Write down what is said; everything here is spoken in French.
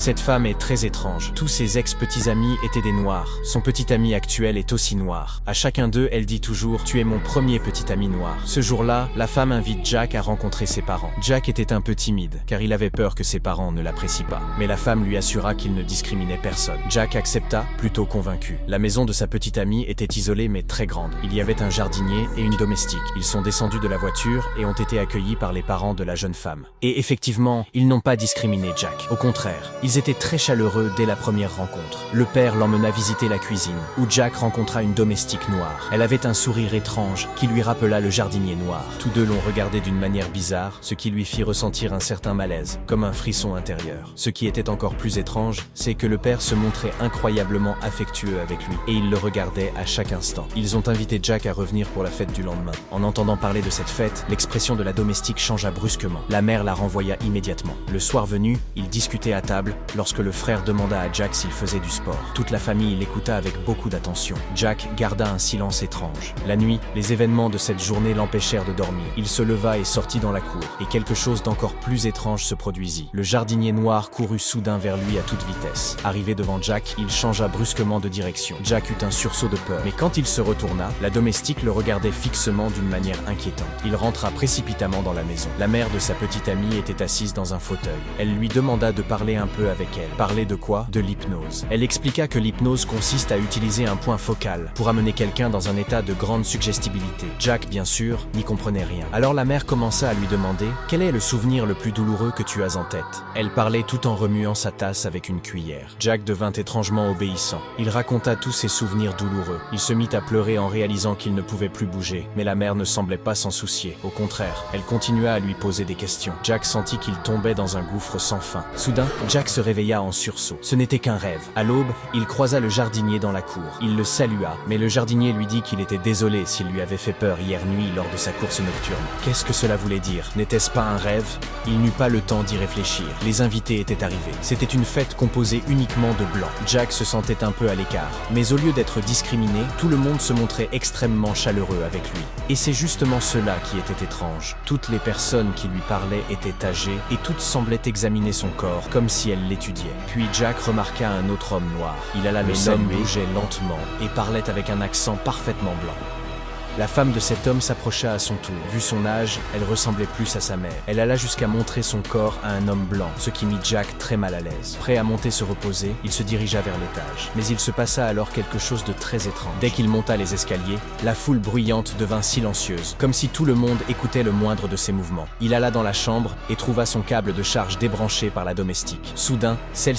Cette femme est très étrange. Tous ses ex-petits amis étaient des noirs. Son petit ami actuel est aussi noir. À chacun d'eux, elle dit toujours « Tu es mon premier petit ami noir ». Ce jour-là, la femme invite Jack à rencontrer ses parents. Jack était un peu timide, car il avait peur que ses parents ne l'apprécient pas. Mais la femme lui assura qu'il ne discriminait personne. Jack accepta, plutôt convaincu. La maison de sa petite amie était isolée mais très grande. Il y avait un jardinier et une domestique. Ils sont descendus de la voiture et ont été accueillis par les parents de la jeune femme. Et effectivement, ils n'ont pas discriminé Jack. Au contraire, ils étaient très chaleureux dès la première rencontre. Le père l'emmena visiter la cuisine, où Jack rencontra une domestique noire. Elle avait un sourire étrange qui lui rappela le jardinier noir. Tous deux l'ont regardé d'une manière bizarre, ce qui lui fit ressentir un certain malaise, comme un frisson intérieur. Ce qui était encore plus étrange, c'est que le père se montrait incroyablement affectueux avec lui, et il le regardait à chaque instant. Ils ont invité Jack à revenir pour la fête du lendemain. En entendant parler de cette fête, l'expression de la domestique changea brusquement. La mère la renvoya immédiatement. Le soir venu, ils discutaient à table, lorsque le frère demanda à Jack s'il faisait du sport. Toute la famille l'écouta avec beaucoup d'attention. Jack garda un silence étrange. La nuit, les événements de cette journée l'empêchèrent de dormir. Il se leva et sortit dans la cour, et quelque chose d'encore plus étrange se produisit. Le jardinier noir courut soudain vers lui à toute vitesse. Arrivé devant Jack, il changea brusquement de direction. Jack eut un sursaut de peur, mais quand il se retourna, la domestique le regardait fixement d'une manière inquiétante. Il rentra précipitamment dans la maison. La mère de sa petite amie était assise dans un fauteuil. Elle lui demanda de parler un peu avec elle. Parler de quoi? De l'hypnose. Elle expliqua que l'hypnose consiste à utiliser un point focal pour amener quelqu'un dans un état de grande suggestibilité. Jack, bien sûr, n'y comprenait rien. Alors la mère commença à lui demander « Quel est le souvenir le plus douloureux que tu as en tête ?» Elle parlait tout en remuant sa tasse avec une cuillère. Jack devint étrangement obéissant. Il raconta tous ses souvenirs douloureux. Il se mit à pleurer en réalisant qu'il ne pouvait plus bouger, mais la mère ne semblait pas s'en soucier. Au contraire, elle continua à lui poser des questions. Jack sentit qu'il tombait dans un gouffre sans fin. Soudain, Jack se réveilla en sursaut. Ce n'était qu'un rêve. À l'aube, il croisa le jardinier dans la cour. Il le salua, mais le jardinier lui dit qu'il était désolé s'il lui avait fait peur hier nuit lors de sa course nocturne. Qu'est-ce que cela voulait dire? N'était-ce pas un rêve? Il n'eut pas le temps d'y réfléchir. Les invités étaient arrivés. C'était une fête composée uniquement de blancs. Jack se sentait un peu à l'écart. Mais au lieu d'être discriminé, tout le monde se montrait extrêmement chaleureux avec lui. Et c'est justement cela qui était étrange. Toutes les personnes qui lui parlaient étaient âgées et toutes semblaient examiner son corps comme si elles l'étudiaient. Puis Jack remarqua un autre homme noir. Il alla le saluer, bougeait lentement et parlait avec un accent parfaitement blanc. La femme de cet homme s'approcha à son tour. Vu son âge, elle ressemblait plus à sa mère. Elle alla jusqu'à montrer son corps à un homme blanc, ce qui mit Jack très mal à l'aise. Prêt à monter se reposer, il se dirigea vers l'étage. Mais il se passa alors quelque chose de très étrange. Dès qu'il monta les escaliers, la foule bruyante devint silencieuse, comme si tout le monde écoutait le moindre de ses mouvements. Il alla dans la chambre et trouva son câble de charge débranché par la domestique. Soudain, celle